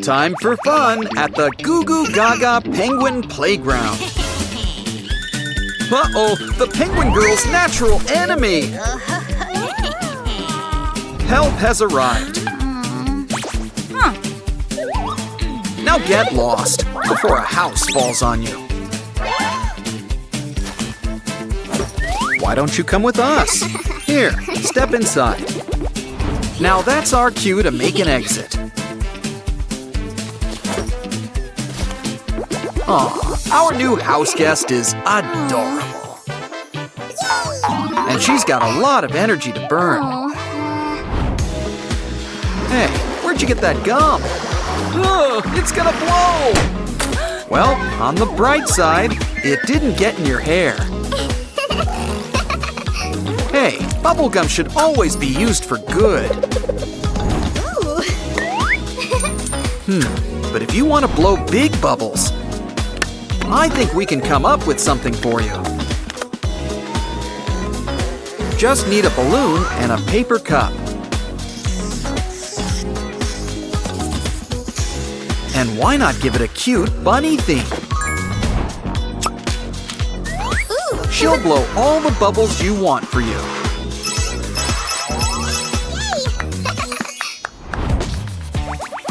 Time for fun at the GuguGaga Penguin Playground. Uh-oh, the Penguin Girl's natural enemy! Help has arrived. Now get lost before a house falls on you. Why don't you come with us? Here, step inside. Now that's our cue to make an exit. Aw, our new house guest is adorable. And she's got a lot of energy to burn. Hey, where'd you get that gum? Ugh, it's gonna blow! Well, on the bright side, it didn't get in your hair. Hey, bubblegum should always be used for good. But if you want to blow big bubbles, I think we can come up with something for you. Just need a balloon and a paper cup. And why not give it a cute bunny theme? She'll blow all the bubbles you want for you.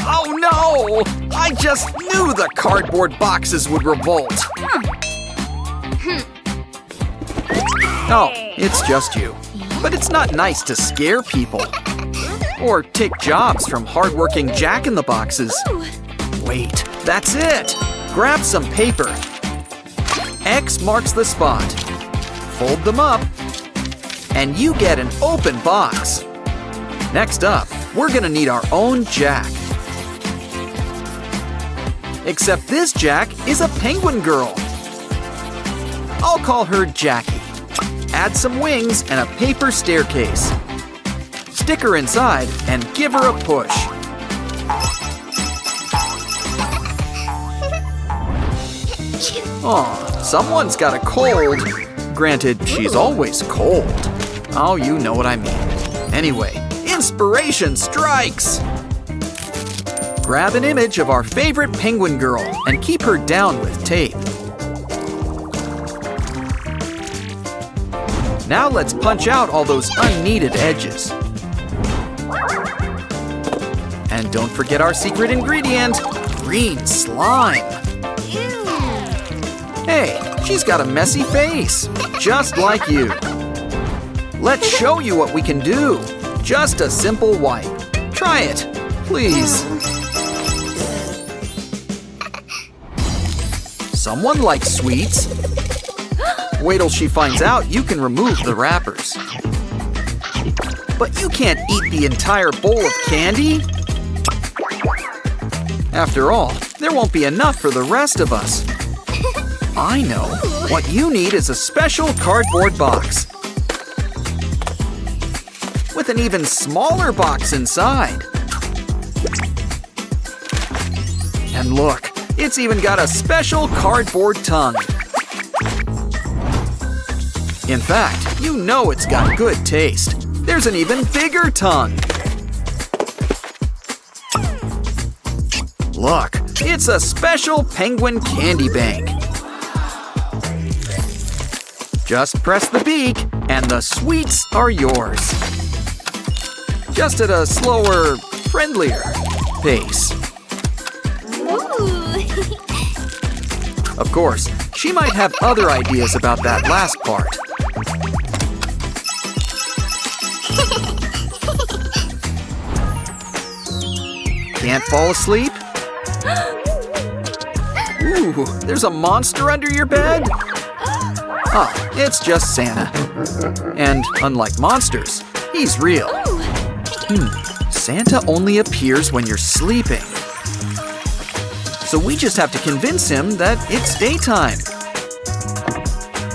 Oh no! I just knew the cardboard boxes would revolt. Oh, it's just you. But it's not nice to scare people. Or take jobs from hardworking Jack-in-the-Boxes. Wait, that's it! Grab some paper. X marks the spot. Fold them up, and you get an open box. Next up, we're gonna need our own Jack. Except this Jack is a penguin girl. I'll call her Jackie. Add some wings and a paper staircase. Stick her inside and give her a push. Aw, someone's got a cold. Granted, she's always cold. Oh, you know what I mean. Anyway, inspiration strikes! Grab an image of our favorite penguin girl and keep her down with tape. Now let's punch out all those unneeded edges. And don't forget our secret ingredient, green slime. Hey, she's got a messy face, just like you. Let's show you what we can do. Just a simple wipe. Try it, please. Someone likes sweets. Wait till she finds out you can remove the wrappers. But you can't eat the entire bowl of candy. After all, there won't be enough for the rest of us. I know. What you need is a special cardboard box. With an even smaller box inside. And look, it's even got a special cardboard tongue. In fact, you know it's got good taste. There's an even bigger tongue. Look, it's a special penguin candy bank. Just press the beak, and the sweets are yours. Just at a slower, friendlier pace. Of course, she might have other ideas about that last part. Can't fall asleep? Ooh, there's a monster under your bed? Ah, it's just Santa. And unlike monsters, he's real. Santa only appears when you're sleeping. So we just have to convince him that it's daytime.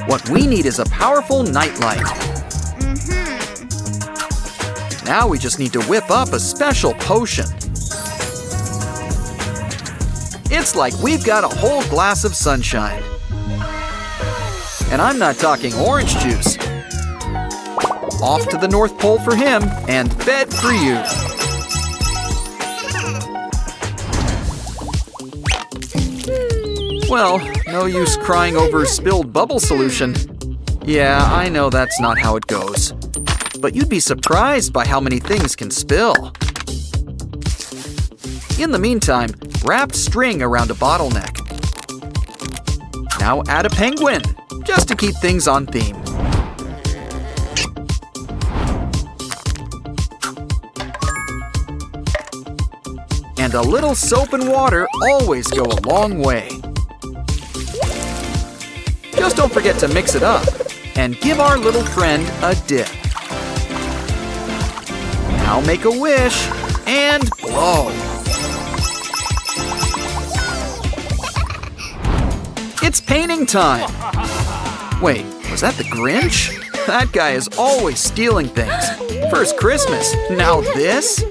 What we need is a powerful nightlight. Now we just need to whip up a special potion. It's like we've got a whole glass of sunshine. And I'm not talking orange juice. Off to the North Pole for him, and bed for you. Well, no use crying over spilled bubble solution. Yeah, I know that's not how it goes. But you'd be surprised by how many things can spill. In the meantime, wrap string around a bottleneck. Now add a penguin, just to keep things on theme. And a little soap and water always go a long way. Just don't forget to mix it up and give our little friend a dip. Now make a wish and blow. It's painting time! Wait, was that the Grinch? That guy is always stealing things. First Christmas, now this?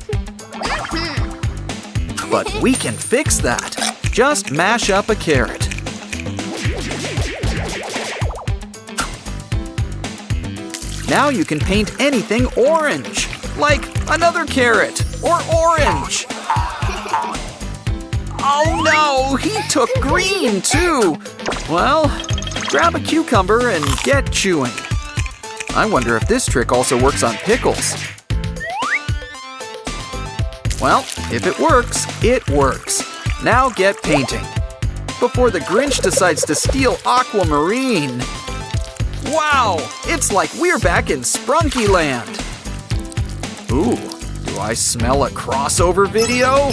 But we can fix that. Just mash up a carrot. Now you can paint anything orange, like another carrot or orange. Oh no, he took green too. Well, grab a cucumber and get chewing. I wonder if this trick also works on pickles. Well, if it works, it works. Now get painting. Before the Grinch decides to steal aquamarine. Wow, it's like we're back in Sprunky Land. Ooh, do I smell a crossover video?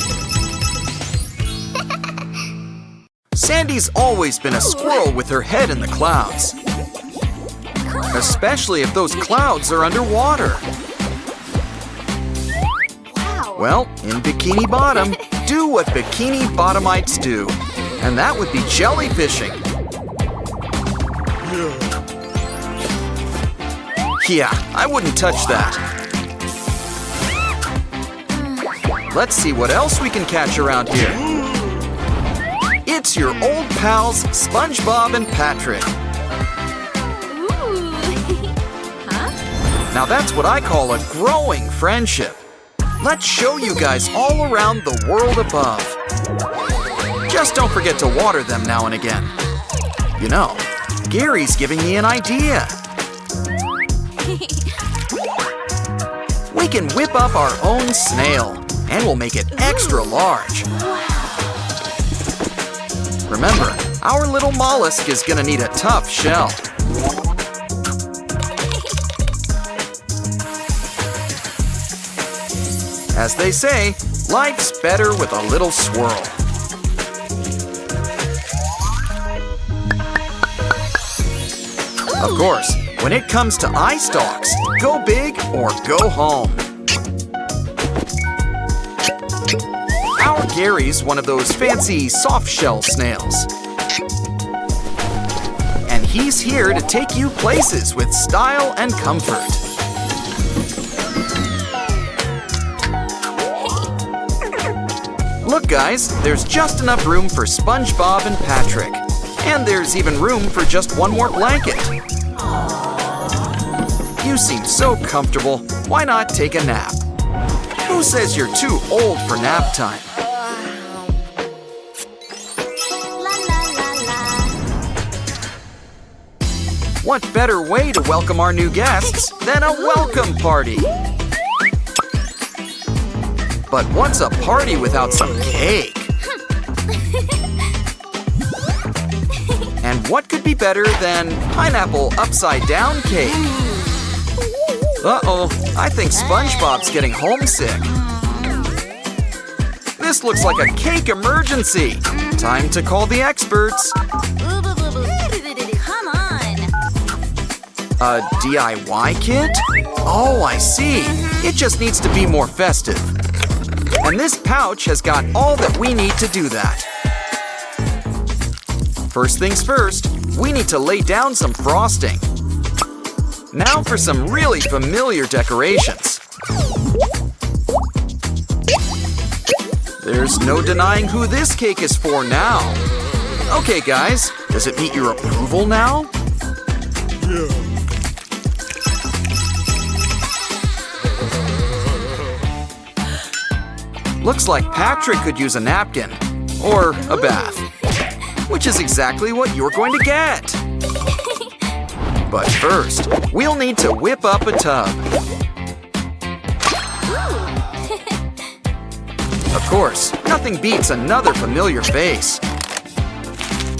Sandy's always been a squirrel with her head in the clouds. Especially if those clouds are underwater. Well, in Bikini Bottom, do what Bikini Bottomites do. And that would be jellyfishing. Yeah, I wouldn't touch that. Let's see what else we can catch around here. It's your old pals, SpongeBob and Patrick. Now that's what I call a growing friendship. Let's show you guys all around the world above. Just don't forget to water them now and again. You know, Gary's giving me an idea. We can whip up our own snail, and we'll make it extra large. Remember, our little mollusk is gonna need a tough shell. As they say, life's better with a little swirl. Of course, when it comes to eye stalks, go big or go home. Our Gary's one of those fancy soft-shell snails. And he's here to take you places with style and comfort. Look guys, there's just enough room for SpongeBob and Patrick. And there's even room for just one more blanket. You seem so comfortable, why not take a nap? Who says you're too old for nap time? What better way to welcome our new guests than a welcome party? But what's a party without some cake? And what could be better than pineapple upside-down cake? Uh-oh, I think SpongeBob's getting homesick. This looks like a cake emergency. Time to call the experts. Come on. A DIY kit? Oh, I see. It just needs to be more festive. And this pouch has got all that we need to do that. First things first, we need to lay down some frosting. Now for some really familiar decorations. There's no denying who this cake is for now. Okay guys, does it meet your approval now? Yeah. Looks like Patrick could use a napkin. Or a bath. which is exactly what you're going to get. But first, we'll need to whip up a tub. Of course, nothing beats another familiar face.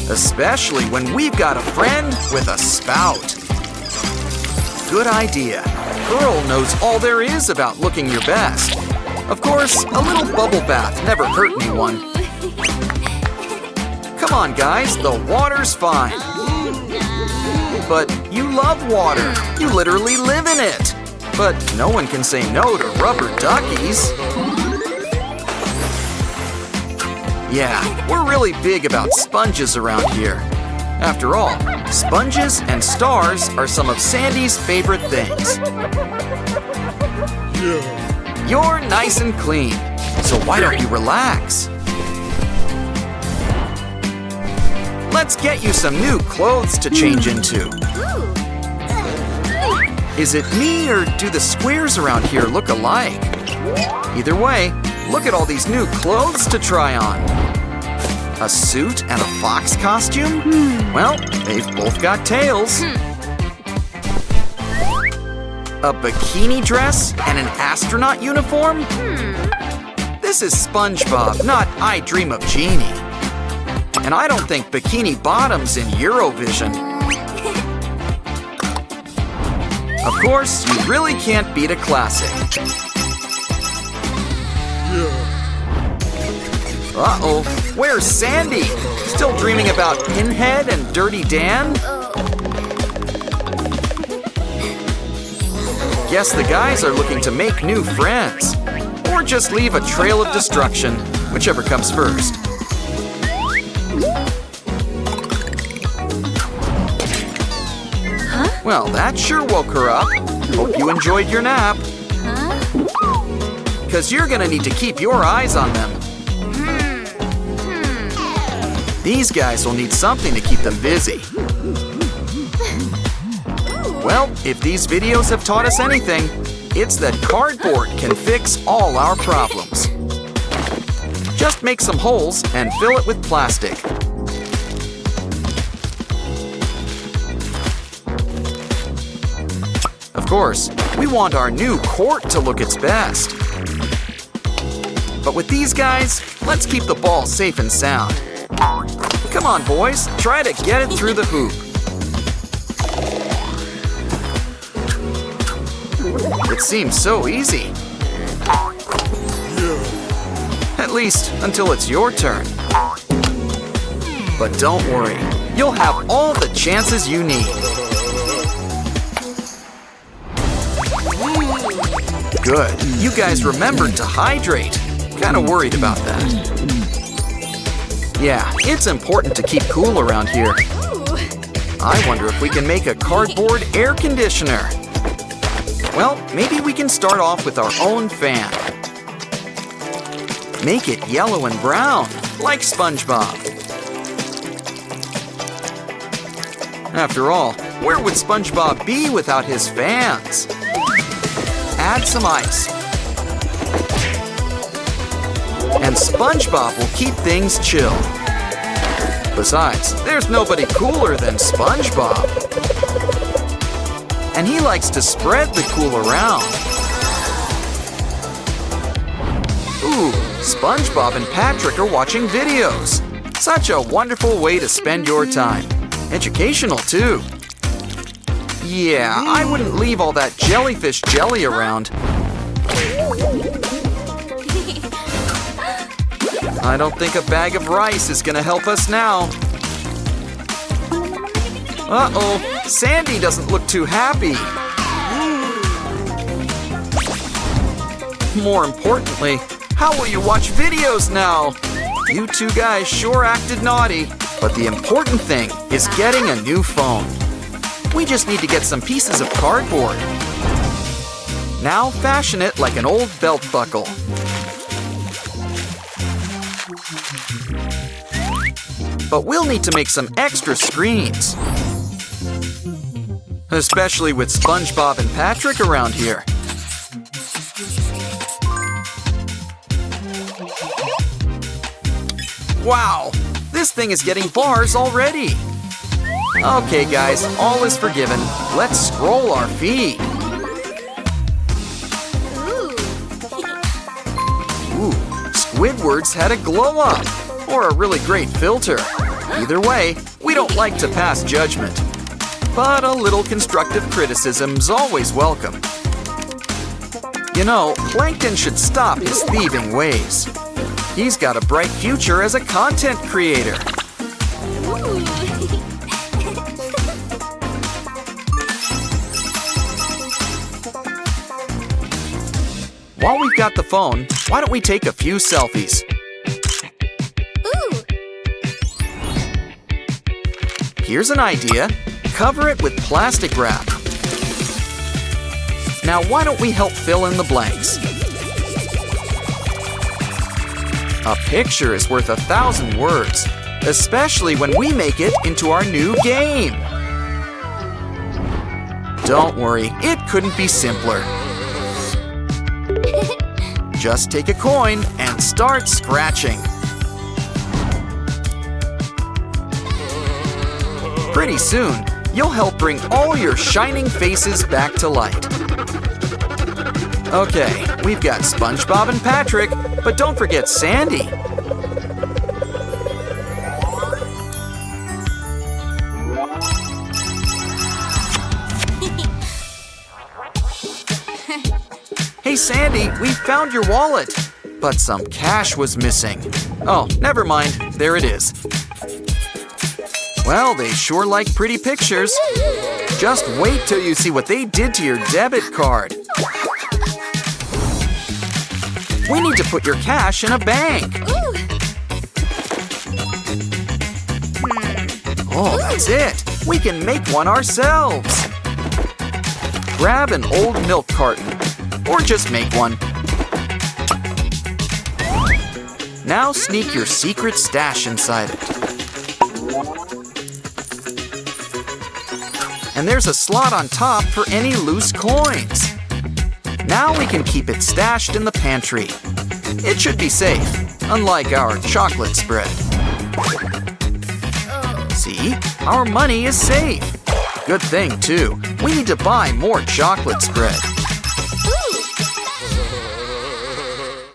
Especially when we've got a friend with a spout. Good idea. Earl knows all there is about looking your best. Of course, a little bubble bath never hurt anyone. Come on, guys, the water's fine. But you love water. You literally live in it. But no one can say no to rubber duckies. Yeah, we're really big about sponges around here. After all, sponges and stars are some of Sandy's favorite things. Yeah. You're nice and clean, so why don't you relax? Let's get you some new clothes to change into. Is it me or do the squares around here look alike? Either way, look at all these new clothes to try on. A suit and a fox costume? Well, they've both got tails. A bikini dress and an astronaut uniform? This is SpongeBob, not I Dream of Jeannie. And I don't think Bikini Bottom's in Eurovision. Of course, you really can't beat a classic. Yeah. Uh-oh, where's Sandy? Still dreaming about Pinhead and Dirty Dan? Guess the guys are looking to make new friends. Or just leave a trail of destruction, whichever comes first. Well, that sure woke her up. Hope you enjoyed your nap. Because you're gonna need to keep your eyes on them. These guys will need something to keep them busy. Well, if these videos have taught us anything, it's that cardboard can fix all our problems. Just make some holes and fill it with plastic. Of course, we want our new court to look its best. But with these guys, let's keep the ball safe and sound. Come on, boys, try to get it through the hoop. It seems so easy. Yeah. At least until it's your turn. But don't worry, you'll have all the chances you need. Good, you guys remembered to hydrate. Kinda worried about that. Yeah, it's important to keep cool around here. I wonder if we can make a cardboard air conditioner. Well, maybe we can start off with our own fan. Make it yellow and brown, like SpongeBob. After all, where would SpongeBob be without his fans? Add some ice. And SpongeBob will keep things chill. Besides, there's nobody cooler than SpongeBob. And he likes to spread the cool around. Ooh, SpongeBob and Patrick are watching videos. Such a wonderful way to spend your time. Educational, too. Yeah, I wouldn't leave all that jellyfish jelly around. I don't think a bag of rice is gonna help us now. Uh-oh, Sandy doesn't look too happy. More importantly, how will you watch videos now? You two guys sure acted naughty, but the important thing is getting a new phone. We just need to get some pieces of cardboard. Now fashion it like an old belt buckle. But we'll need to make some extra screens. Especially with SpongeBob and Patrick around here. Wow, This thing is getting bars already. Okay, guys, all is forgiven. Let's scroll our feed. Ooh, Squidward's had a glow up, or a really great filter. Either way, we don't like to pass judgment. But a little constructive criticism's always welcome. You know, Plankton should stop his thieving ways. He's got a bright future as a content creator. While we've got the phone, why don't we take a few selfies? Here's an idea. Cover it with plastic wrap. Now why don't we help fill in the blanks? A picture is worth 1,000 words, especially when we make it into our new game. Don't worry, it couldn't be simpler. Just take a coin and start scratching. Pretty soon, you'll help bring all your shining faces back to light. Okay, we've got SpongeBob and Patrick, but don't forget Sandy. Hey Sandy, we found your wallet, but some cash was missing. Oh, never mind, there it is. Well, they sure like pretty pictures. Just wait till you see what they did to your debit card. We need to put your cash in a bank. Oh, that's it. We can make one ourselves. Grab an old milk carton, or just make one. Now sneak your secret stash inside it. And there's a slot on top for any loose coins. Now we can keep it stashed in the pantry. It should be safe, unlike our chocolate spread. See? Our money is safe. Good thing, too. We need to buy more chocolate spread.